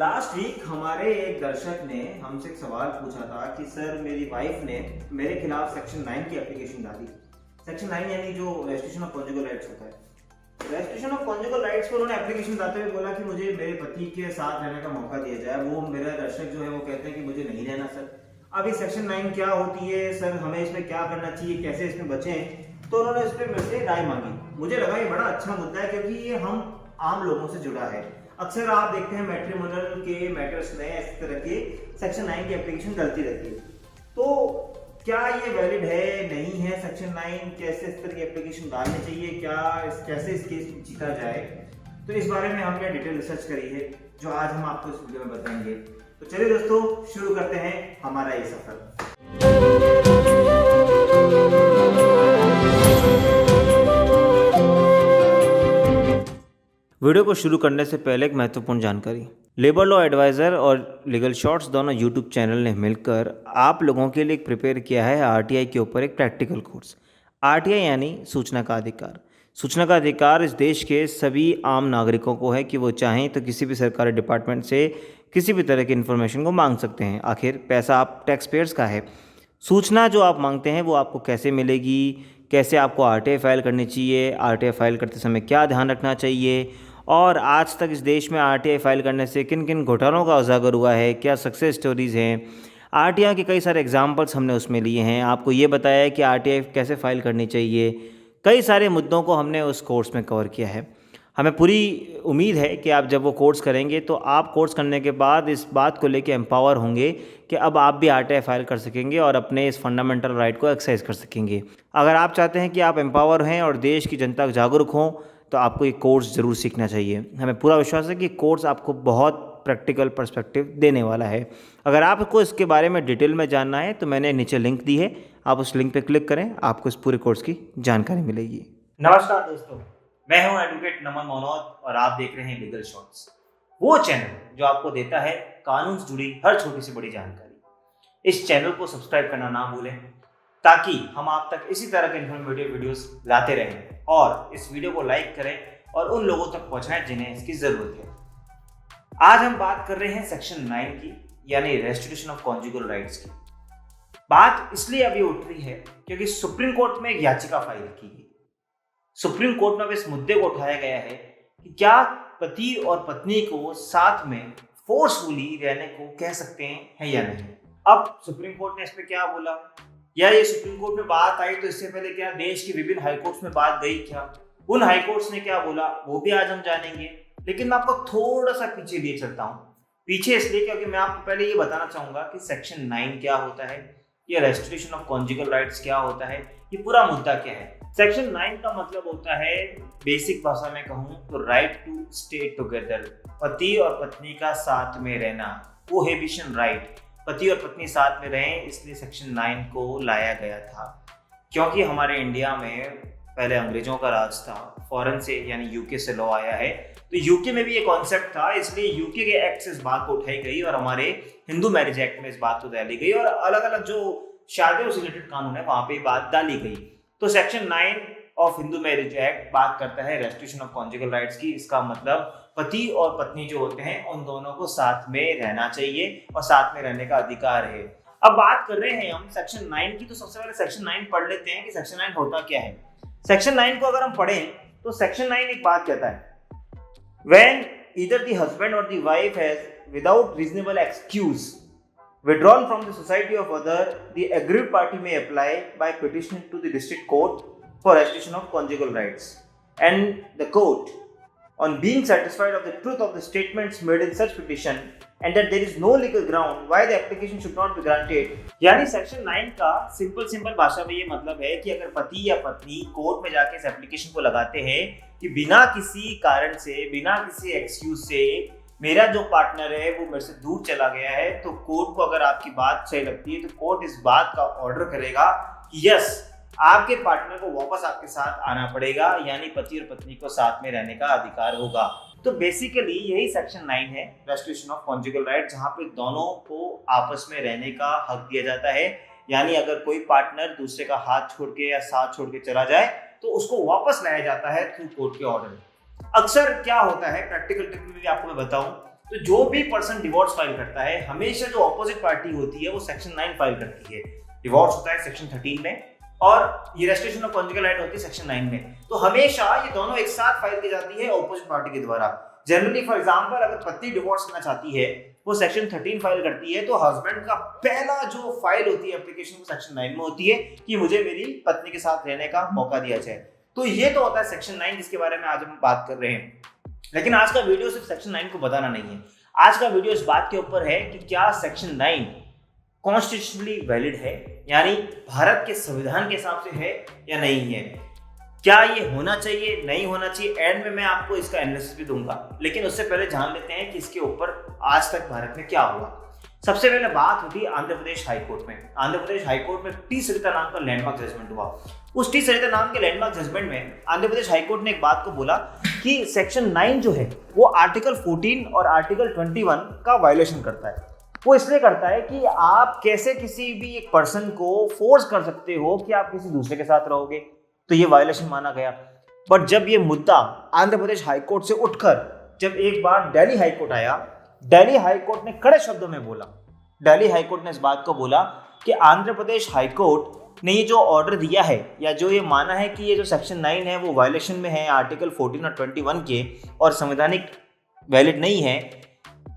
Last week हमारे एक दर्शक ने हमसे एक सवाल पूछा था कि सर मेरी वाइफ ने मेरे खिलाफ सेक्शन 9 की एप्लीकेशन डाली। सेक्शन 9 यानी जो रेस्ट्रिक्शन ऑफ कॉन्जुगल राइट्स होता है। रेस्ट्रिक्शन ऑफ कॉन्जुगल राइट्स पर उन्होंने एप्लीकेशन डालते हुए बोला कि मुझे मेरे पति के साथ रहने का मौका दिया जाए। वो मेरा दर्शक जो है वो कहते हैं कि मुझे नहीं रहना सर। अब ये सेक्शन 9 क्या होती है सर, हमें इसमें क्या करना चाहिए, कैसे इसमें बचें, तो उन्होंने इस पर मेरे से राय मांगी। मुझे लगा ये बड़ा अच्छा मुद्दा है क्योंकि ये हम आम लोगों से जुड़ा है। अक्सर आप देखते हैं मैट्रिमोनियल के मैटर्स में इस तरह के सेक्शन 9 की एप्लीकेशन डलती रहती है। तो क्या ये वैलिड है, नहीं है सेक्शन 9, कैसे इस तरह की एप्लीकेशन डालनी चाहिए, कैसे इस केस में जीता जाए, तो इस बारे में हमने डिटेल रिसर्च करी है जो आज हम आपको इस वीडियो में बताएंगे। तो चलिए दोस्तों शुरू करते हैं हमारा ये सफर। वीडियो को शुरू करने से पहले एक महत्वपूर्ण जानकारी। लेबर लॉ एडवाइज़र और लीगल शॉर्ट्स दोनों यूट्यूब चैनल ने मिलकर आप लोगों के लिए प्रिपेयर किया है आरटीआई के ऊपर एक प्रैक्टिकल कोर्स। आरटीआई यानी सूचना का अधिकार। सूचना का अधिकार इस देश के सभी आम नागरिकों को है कि वो चाहें तो किसी भी सरकारी डिपार्टमेंट से किसी भी तरह की इन्फॉर्मेशन को मांग सकते हैं। आखिर पैसा आप टैक्स पेयर्स का है। सूचना जो आप मांगते हैं वो आपको कैसे मिलेगी, कैसे आपको आरटीआई फाइल करनी चाहिए, आरटीआई फाइल करते समय क्या ध्यान रखना चाहिए, और आज तक इस देश में आरटीआई फाइल करने से किन किन घोटालों का उजागर हुआ है, क्या सक्सेस स्टोरीज़ हैं, आरटीआई के कई सारे एग्जांपल्स हमने उसमें लिए हैं। आपको ये बताया है कि आरटीआई कैसे फाइल करनी चाहिए। कई सारे मुद्दों को हमने उस कोर्स में कवर किया है। हमें पूरी उम्मीद है कि आप जब वो कोर्स करेंगे तो आप कोर्स करने के बाद इस बात को लेकर एम्पावर होंगे कि अब आप भी आरटीआई फाइल कर सकेंगे और अपने इस फंडामेंटल राइट को एक्सरसाइज कर सकेंगे। अगर आप चाहते हैं कि आप एम्पावर हैं और देश की जनता जागरूक हों तो आपको ये कोर्स ज़रूर सीखना चाहिए। हमें पूरा विश्वास है कि कोर्स आपको बहुत प्रैक्टिकल पर्सपेक्टिव देने वाला है। अगर आपको इसके बारे में डिटेल में जानना है तो मैंने नीचे लिंक दी है, आप उस लिंक पर क्लिक करें, आपको इस पूरे कोर्स की जानकारी मिलेगी। नमस्कार दोस्तों, मैं हूं एडवोकेट नमन मोनोद और आप देख रहे हैं लीगल शॉर्ट्स, वो चैनल जो आपको देता है कानून से जुड़ी हर छोटी से बड़ी जानकारी। इस चैनल को सब्सक्राइब करना ना भूलें ताकि हम आप तक इसी तरह के इन्फॉर्मेटिव वीडियोस लाते रहें, और इस वीडियो को लाइक करें और उन लोगों तक पहुंचाएं जिन्हें इसकी जरूरत है। आज हम बात कर रहे हैं सेक्शन 9 की, यानी रेस्ट्रिक्शन ऑफ कॉन्जुगल राइट्स की। बात इसलिए अभी उठ रही है क्योंकि सुप्रीम कोर्ट में एक याचिका फाइल की गई। सुप्रीम कोर्ट में इस मुद्दे को उठाया गया है कि क्या पति और पत्नी को साथ में फोर्सफुली रहने को कह सकते हैं या नहीं। अब सुप्रीम कोर्ट ने इस पे क्या बोला, या ये सुप्रीम कोर्ट में बात आई तो इससे पहले क्या देश की विभिन्न हाईकोर्ट्स में बात गई, क्या उन हाईकोर्ट्स ने क्या बोला, वो भी आज हम जानेंगे। लेकिन मैं आपको थोड़ा सा पीछे लिए चलता हूँ। पीछे इसलिए क्योंकि मैं आपको पहले ये बताना चाहूंगा कि सेक्शन 9 क्या होता है, ये रेस्ट्रिक्शन ऑफ कॉन्जुगल राइट्स क्या होता है, ये पूरा मुद्दा क्या है। सेक्शन 9 का मतलब होता है, बेसिक भाषा में कहूँ तो, राइट टू स्टे टुगेदर। पति और पत्नी का साथ में रहना, कोहेबिशन राइट, पति और पत्नी साथ में रहें, इसलिए सेक्शन 9 को लाया गया था। क्योंकि हमारे इंडिया में पहले अंग्रेजों का राज था, फॉरेन से यानी यूके से लॉ आया है, तो यूके में भी ये कॉन्सेप्ट था, इसलिए यूके के एक्ट से इस बात को उठाई गई और हमारे हिंदू मैरिज एक्ट में इस बात को डाली गई, और अलग अलग जो शादियों से रिलेटेड कानून है वहां पे बात डाली गई। तो section 9 of Hindu marriage act बात करता है रेस्ट्रिक्शन ऑफ कॉन्जुगल राइट्स की। इसका मतलब पति और पत्नी जो होते हैं उन दोनों को साथ में रहना चाहिए और साथ में रहने का अधिकार है। अब बात कर रहे हैं हम सेक्शन 9 की, तो सबसे पहले सेक्शन 9 पढ़ लेते हैं कि सेक्शन 9 होता क्या है। सेक्शन 9 को अगर हम पढ़ें तो सेक्शन 9 एक बात कहता है, व्हेन ईदर द हस्बैंड और the wife has without reasonable excuse withdrawn from the society of other, the aggrieved party may apply by petitioning to the district court for restoration of conjugal rights, and the court, on being satisfied of the truth of the statements made in such petition and that there is no legal ground why the application should not be granted। यानी section 9 का simple भाषा में ये मतलब है कि अगर पति या पत्नी कोर्ट में जाके इस एप्लीकेशन को लगाते हैं कि बिना किसी कारण से, बिना किसी एक्सक्यूज से मेरा जो पार्टनर है वो मेरे से दूर चला गया है, तो कोर्ट को अगर आपकी बात सही लगती है तो कोर्ट इस बात का ऑर्डर करेगा कि यस, आपके पार्टनर को वापस आपके साथ आना पड़ेगा, यानी पति और पत्नी को साथ में रहने का अधिकार होगा। तो बेसिकली यही सेक्शन 9 है, रेस्ट्रिक्शन ऑफ कॉन्जुगल राइट, जहां पे दोनों को आपस में रहने का हक दिया जाता है। यानी अगर कोई पार्टनर दूसरे का हाथ छोड़ के या साथ छोड़ के चला जाए तो उसको वापस लाया जाता है थ्रू कोर्ट के ऑर्डर। अक्सर क्या होता है, प्रैक्टिकल ट्रिक में भी आपको मैं बताऊं तो जो भी पर्सन डिवोर्स फाइल करता है, हमेशा जो ऑपोजिट पार्टी होती है वो सेक्शन 9 फाइल करती है। डिवोर्स होता है सेक्शन 13 में और ये रेस्ट्रिक्शन ऑफ कॉन्जुगल राइट होती है सेक्शन 9 में। तो हमेशा ये दोनों एक साथ फाइल की जाती है ऑपोजिट पार्टी के द्वारा। जनरली फॉर एग्जांपल अगर पत्नी डिवोर्स करना चाहती है, वो सेक्शन 13 फाइल करती है, तो हस्बैंड का पहला जो फाइल होती है एप्लीकेशन वो सेक्शन 9 में होती है कि मुझे मेरी पत्नी के साथ रहने का मौका दिया जाए। तो ये तो होता है सेक्शन 9 जिसके बारे में आज हम बात कर रहे हैं। लेकिन आज का वीडियो सिर्फ सेक्शन 9 को बताना नहीं है। आज का वीडियो इस बात के ऊपर है कि क्या सेक्शन 9 कॉन्स्टिट्यूशनली वैलिड है, यानी भारत के संविधान के हिसाब से है या नहीं है, क्या ये होना चाहिए नहीं होना चाहिए। एंड में मैं आपको इसका एनालिसिस भी दूंगा, लेकिन उससे पहले जान लेते हैं कि इसके ऊपर आज तक भारत में क्या हुआ। सबसे पहले बात होती है आंध्र प्रदेश हाईकोर्ट में। आंध्र प्रदेश हाईकोर्ट में टी सरिता नाम का लैंडमार्क जजमेंट हुआ। उस टी सरिता नाम के लैंडमार्क जजमेंट में आंध्र प्रदेश हाईकोर्ट ने एक बात को बोला कि सेक्शन 9 जो है वो आर्टिकल 14 और आर्टिकल 21 का वायलेशन करता है। वो इसलिए करता है कि आप कैसे किसी भी एक पर्सन को फोर्स कर सकते हो कि आप किसी दूसरे के साथ रहोगे, तो ये वायलेशन माना गया। बट जब ये मुद्दा आंध्र प्रदेश हाईकोर्ट से उठकर जब एक बार दिल्ली हाईकोर्ट आया, दिल्ली हाईकोर्ट ने कड़े शब्दों में बोला, दिल्ली हाईकोर्ट ने इस बात को बोला कि आंध्र प्रदेश हाईकोर्ट ने ये जो ऑर्डर दिया है या जो ये माना है कि ये जो सेक्शन 9 है वो वायलेशन में है आर्टिकल 14 और 21 के और संवैधानिक वैलिड नहीं है,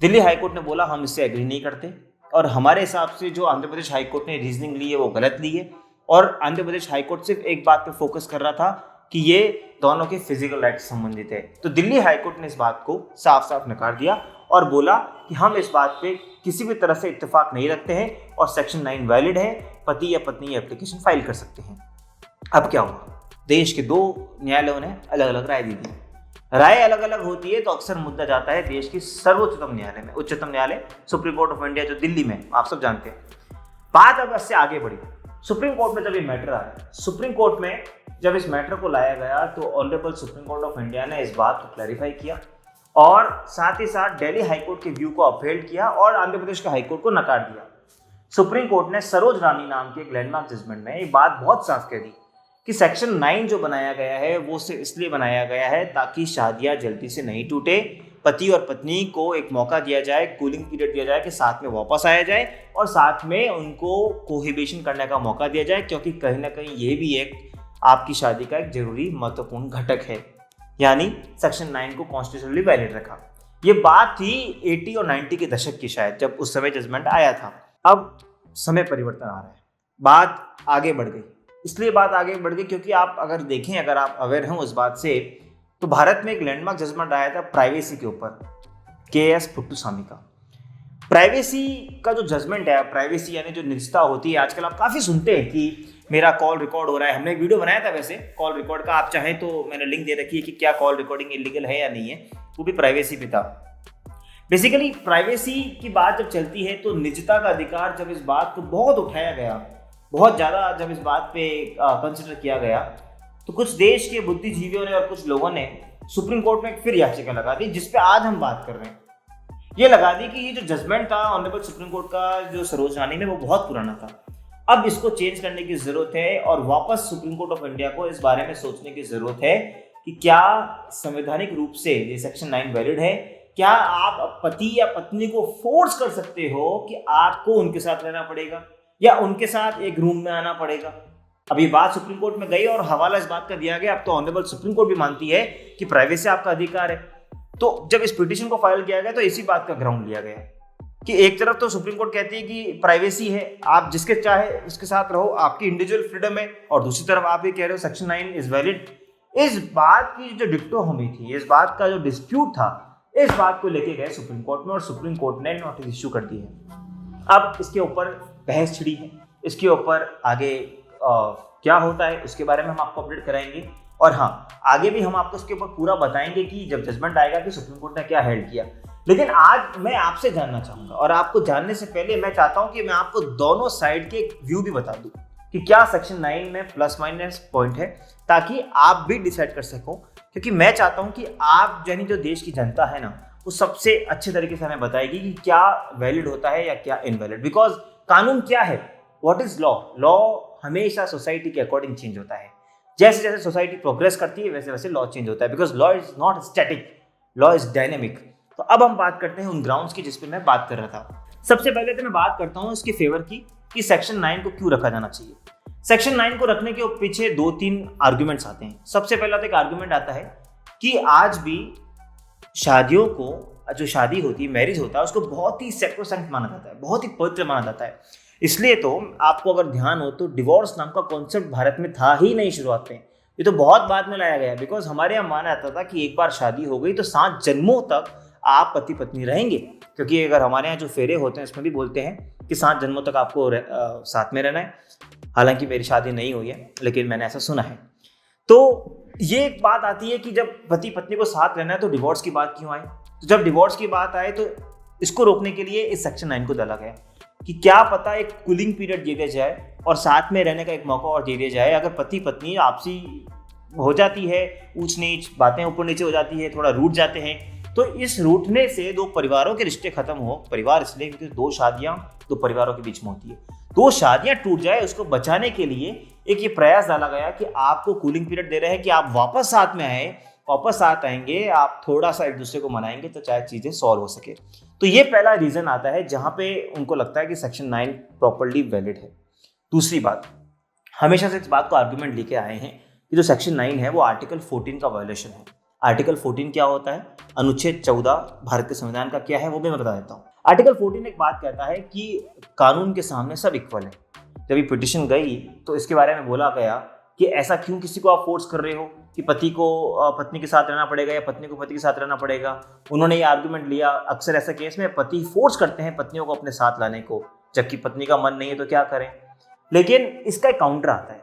दिल्ली हाईकोर्ट ने बोला हम इससे एग्री नहीं करते। और हमारे हिसाब से जो आंध्र प्रदेश हाईकोर्ट ने रीजनिंग ली है वो गलत ली है। और आंध्र प्रदेश हाईकोर्ट सिर्फ एक बात पे फोकस कर रहा था कि ये दोनों के फिजिकल राइट से संबंधित है। तो दिल्ली हाईकोर्ट ने इस बात को साफ साफ नकार दिया और बोला कि हम इस बात पे किसी भी तरह से इत्तेफाक नहीं रखते हैं और सेक्शन 9 वैलिड है, पति या पत्नी एप्लीकेशन फाइल कर सकते हैं। अब क्या हुआ, देश के दो न्यायालयों ने अलग अलग राय दी थी। राय अलग अलग होती है तो अक्सर मुद्दा जाता है देश की सर्वोच्चतम न्यायालय में, उच्चतम न्यायालय सुप्रीम कोर्ट ऑफ इंडिया जो दिल्ली में, आप सब जानते हैं। बात अब इससे आगे बढ़ी, सुप्रीम कोर्ट में जब ये मैटर आया, सुप्रीम कोर्ट में जब इस मैटर को लाया गया तो honourable supreme court of India ने इस बात को क्लैरिफाई किया और साथ ही साथ दिल्ली हाईकोर्ट के व्यू को अपहेल्ड किया और आंध्र प्रदेश के हाईकोर्ट को नकार दिया। सुप्रीम कोर्ट ने सरोज रानी नाम के एक लैंडमार्क जजमेंट में एक बात बहुत साफ कह दी कि सेक्शन 9 जो बनाया गया है वो सिर्फ इसलिए बनाया गया है ताकि शादियां जल्दी से नहीं टूटे, पति और पत्नी को एक मौका दिया जाए, कूलिंग पीरियड दिया जाए कि साथ में वापस आया जाए और साथ में उनको कोहिबिशन करने का मौका दिया जाए, क्योंकि कहीं ना कहीं ये भी एक आपकी शादी का एक जरूरी महत्वपूर्ण घटक है। यानी सेक्शन 9 को कॉन्स्टिट्यूशनली वैलिड रखा। ये बात थी 80 और 90 के दशक की शायद, जब उस समय जजमेंट आया था। अब समय परिवर्तन आ रहा है, बात आगे बढ़ गई। इसलिए बात आगे बढ़ गई क्योंकि आप अगर देखें, अगर आप अवेयर हैं उस बात से, तो भारत में एक लैंडमार्क जजमेंट आया था प्राइवेसी के ऊपर, KS पुट्टुसामी का। प्राइवेसी का जो जजमेंट है, प्राइवेसी यानी जो निजता होती है, आजकल आप काफ़ी सुनते हैं कि मेरा कॉल रिकॉर्ड हो रहा है। हमने एक वीडियो बनाया था वैसे कॉल रिकॉर्ड का, आप चाहें तो मैंने लिंक दे रखी है कि क्या कॉल रिकॉर्डिंग इलीगल है या नहीं है, वो भी प्राइवेसी पे था। बेसिकली प्राइवेसी की बात जब चलती है तो निजता का अधिकार, जब इस बात को बहुत उठाया गया, बहुत ज़्यादा जब इस बात पे कंसिडर किया गया, तो कुछ देश के बुद्धिजीवियों ने और कुछ लोगों ने सुप्रीम कोर्ट में फिर याचिका लगा दी, जिसपे आज हम बात कर रहे हैं। ये लगा दी कि ये जो जजमेंट था ऑनरेबल सुप्रीम कोर्ट का जो सरोज रानी में, वो बहुत पुराना था, अब इसको चेंज करने की ज़रूरत है और वापस सुप्रीम कोर्ट ऑफ इंडिया को इस बारे में सोचने की ज़रूरत है कि क्या संवैधानिक रूप से ये सेक्शन 9 वैलिड है। क्या आप पति या पत्नी को फोर्स कर सकते हो कि आपको उनके साथ रहना पड़ेगा या उनके साथ एक रूम में आना पड़ेगा। अब ये बात सुप्रीम कोर्ट में गई और हवाला इस बात का दिया गया। अब तो ऑनरेबल सुप्रीम कोर्ट भी मानती है कि प्राइवेसी आपका अधिकार है। तो जब इस पिटीशन को फाइल किया गया तो इसी बात का ग्राउंड लिया गया कि एक तरफ तो सुप्रीम कोर्ट कहती है कि प्राइवेसी है, आप जिसके चाहे उसके साथ रहो, आपकी इंडिविजुअल फ्रीडम है, और दूसरी तरफ आप ये कह रहे हो सेक्शन 9 इज वैलिड। इस बात की जो डिक्टोहमी थी, इस बात का जो डिस्प्यूट था, इस बात को लेके गए सुप्रीम कोर्ट में और सुप्रीम कोर्ट ने नोटिस इश्यू कर दी है। अब इसके ऊपर बहस छिड़ी है, इसके ऊपर आगे क्या होता है उसके बारे में हम आपको अपडेट कराएंगे और हाँ, आगे भी हम आपको इसके ऊपर पूरा बताएंगे कि जब जजमेंट आएगा कि सुप्रीम कोर्ट ने क्या हेल्ड किया। लेकिन आज मैं आपसे जानना चाहूंगा और आपको जानने से पहले मैं चाहता हूं कि मैं आपको दोनों साइड के एक व्यू भी बता दूं कि क्या सेक्शन 9 में प्लस माइनस पॉइंट है, ताकि आप भी डिसाइड कर सको। क्योंकि मैं चाहता हूं कि आप यानी जो देश की जनता है ना, वो सबसे अच्छे तरीके से हमें बताएगी कि क्या वैलिड होता है या क्या इनवैलिड। बिकॉज कानून क्या है, व्हाट इज लॉ। लॉ हमेशा सोसाइटी के अकॉर्डिंग चेंज होता है। जैसे जैसे सोसाइटी प्रोग्रेस करती है वैसे वैसे लॉ चेंज होता है। Because law is not static, law is dynamic. तो अब हम बात करते हैं उन ग्राउंड्स की जिस पे मैं बात कर रहा था। सबसे पहले तो मैं बात करता हूँ इसके फेवर की कि सेक्शन 9 को क्यों रखा जाना चाहिए। सेक्शन 9 को रखने के पीछे 2-3 आर्ग्यूमेंट्स आते हैं। सबसे पहला तो एक आर्ग्यूमेंट आता है कि आज भी शादियों को, जो शादी होती है, मैरिज होता है, उसको बहुत ही सैक्रोसैंक्ट माना जाता है, बहुत ही पवित्र माना जाता है। इसलिए तो आपको अगर ध्यान हो तो डिवोर्स नाम का कॉन्सेप्ट भारत में था ही नहीं शुरुआत में, ये तो बहुत बाद में लाया गया। बिकॉज हमारे यहाँ माना जाता था कि एक बार शादी हो गई तो 7 जन्मों तक आप पति पत्नी रहेंगे। क्योंकि अगर हमारे यहाँ जो फेरे होते हैं उसमें भी बोलते हैं कि 7 जन्मों तक आपको साथ में रहना है। हालांकि मेरी शादी नहीं हुई है, लेकिन मैंने ऐसा सुना है। तो ये एक बात आती है कि जब पति पत्नी को साथ रहना है तो डिवोर्स की बात क्यों आई। तो जब डिवोर्स की बात आए तो इसको रोकने के लिए इस सेक्शन 9 को डाला गया कि क्या पता एक कूलिंग पीरियड दे दिया जाए और साथ में रहने का एक मौका और दे दिया जाए। अगर पति पत्नी आपसी हो जाती है, ऊंच नीच बातें ऊपर नीचे हो जाती है, थोड़ा रूठ जाते हैं, तो इस रूठने से 2 परिवारों के रिश्ते खत्म हो। परिवार इसलिए क्योंकि 2 शादियां 2 परिवारों के बीच में होती है। 2 शादियां टूट जाए उसको बचाने के लिए एक ये प्रयास डाला गया कि आपको कूलिंग पीरियड दे रहे हैं कि आप वापस साथ में आए, वापस साथ आएंगे, आप थोड़ा सा एक दूसरे को मनाएंगे तो चाहे चीजें सॉल्व हो सके। तो ये पहला रीजन आता है जहां पे उनको लगता है कि सेक्शन 9 प्रॉपर्ली वैलिड है। दूसरी बात, हमेशा से इस बात को आर्गुमेंट लेके आए हैं कि जो सेक्शन 9 है वो आर्टिकल 14 का वायलेशन है। आर्टिकल 14 क्या होता है, अनुच्छेद 14 भारत के संविधान का क्या है वो भी मैं बता देता हूँ। आर्टिकल 14 एक बात कहता है कि कानून के सामने सब इक्वल है। जब ये पिटिशन गई तो इसके बारे में बोला गया कि ऐसा क्यों किसी को आप फोर्स कर रहे हो कि पति को पत्नी के साथ रहना पड़ेगा या पत्नी को पति के साथ रहना पड़ेगा। उन्होंने ये आर्गुमेंट लिया, अक्सर ऐसा केस में पति फोर्स करते हैं पत्नियों को अपने साथ लाने को, जबकि पत्नी का मन नहीं है तो क्या करें। लेकिन इसका एक काउंटर आता है,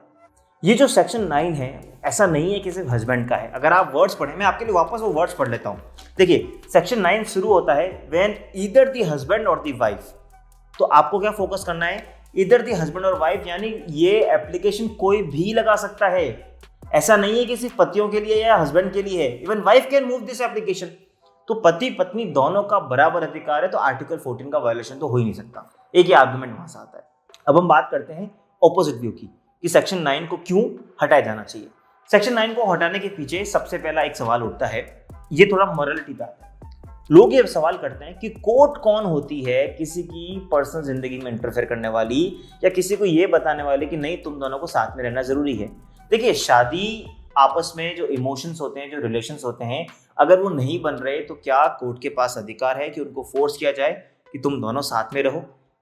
ये जो सेक्शन 9 है ऐसा नहीं है कि सिर्फ हस्बैंड का है। अगर आप वर्ड्स पढ़ें, मैं आपके लिए वापस वो वर्ड्स पढ़ लेता हूँ। देखिए, सेक्शन 9 शुरू होता है व्हेन ईदर द हस्बैंड और द वाइफ। तो आपको क्या फोकस करना है, ईदर द हस्बैंड और वाइफ, यानी ये एप्लीकेशन कोई भी लगा सकता है। ऐसा नहीं है कि सिर्फ पतियों के लिए या हस्बैंड के लिए है, even wife can move this application. तो पति पत्नी दोनों का बराबर अधिकार है, तो आर्टिकल 14 का वायलेशन तो हो ही नहीं सकता। एक ही आर्गुमेंट वहां से आता है। अब हम बात करते हैं ऑपोजिट व्यू की कि सेक्शन 9 को क्यों हटाया जाना चाहिए। सेक्शन 9 को हटाने के पीछे सबसे पहला एक सवाल उठता है, ये थोड़ा मॉरलिटी पे आता है। लोग ये सवाल करते हैं कि कोर्ट कौन होती है किसी की पर्सनल जिंदगी में इंटरफेयर करने वाली, या किसी को ये बताने वाली कि नहीं तुम दोनों को साथ में रहना जरूरी है। देखिए, शादी आपस में जो इमोशंस होते हैं, जो रिलेशंस होते हैं, अगर वो नहीं बन रहे तो क्या कोर्ट के पास अधिकार है कि उनको फोर्स किया जाए कि तुम दोनों साथ में रहो।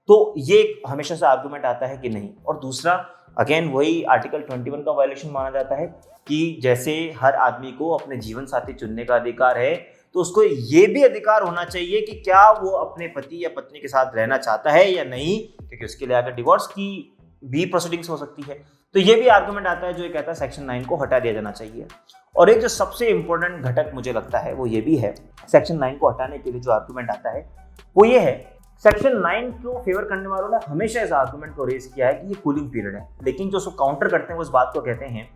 तो ये हमेशा से आर्गुमेंट आता है कि नहीं। और दूसरा, अगेन वही आर्टिकल 21 का वायलेशन माना जाता है कि जैसे हर आदमी को अपने जीवन साथी चुनने का अधिकार है, तो उसको ये भी अधिकार होना चाहिए कि क्या वो अपने पति या पत्नी के साथ रहना चाहता है या नहीं, क्योंकि उसके लिए अगर डिवोर्स की भी प्रोसीडिंग्स हो सकती है। तो ये भी आर्गुमेंट आता है जो ये कहता है सेक्शन 9 को हटा दिया जाना चाहिए। और एक जो सबसे इंपॉर्टेंट घटक मुझे लगता है वो ये भी है, सेक्शन 9 को हटाने के लिए जो आर्गुमेंट आता है वो ये है, सेक्शन 9 को फेवर करने वालों ने हमेशा इस आर्गुमेंट को रेज किया है कि ये कूलिंग पीरियड है। लेकिन जो उसको काउंटर करते हैं वो इस बात को कहते हैं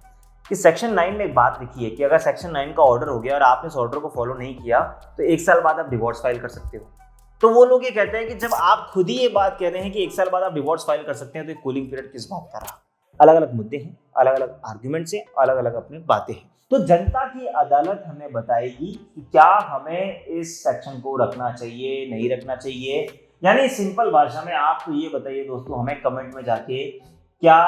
कि सेक्शन 9 में एक बात लिखी है कि अगर सेक्शन 9 का ऑर्डर हो गया और आपने इस ऑर्डर को फॉलो नहीं किया तो 1 साल बाद आप डिवोर्स फाइल कर सकते हो। तो वो लोग ये कहते हैं कि जब आप खुद ही ये बात कह रहे हैं कि 1 साल बाद आप डिवोर्स फाइल कर सकते हैं तो ये कूलिंग पीरियड किस बात का रहा। अलग अलग मुद्दे हैं, अलग अलग आर्ग्यूमेंट्स हैं, अलग अलग अपनी बातें हैं। तो जनता की अदालत हमें बताएगी कि क्या हमें इस सेक्शन को रखना चाहिए, नहीं रखना चाहिए। यानी सिंपल भाषा में आप तो ये बताइए दोस्तों हमें कमेंट में जाके, क्या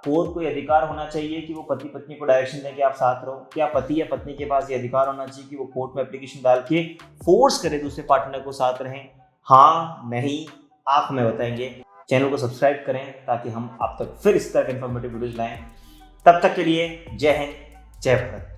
कोर्ट को ये अधिकार होना चाहिए कि वो पति पत्नी को डायरेक्शन दें कि आप साथ रहो? क्या पति या पत्नी के पास ये अधिकार होना चाहिए कि वो कोर्ट में एप्लीकेशन डाल के फोर्स करे दूसरे पार्टनर को साथ रहें? हाँ, नहीं, आप हमें बताएंगे। चैनल को सब्सक्राइब करें ताकि हम आप तक फिर इस तरह के इन्फॉर्मेटिव वीडियोज लाएं। तब तक के लिए जय हिंद, जय भारत।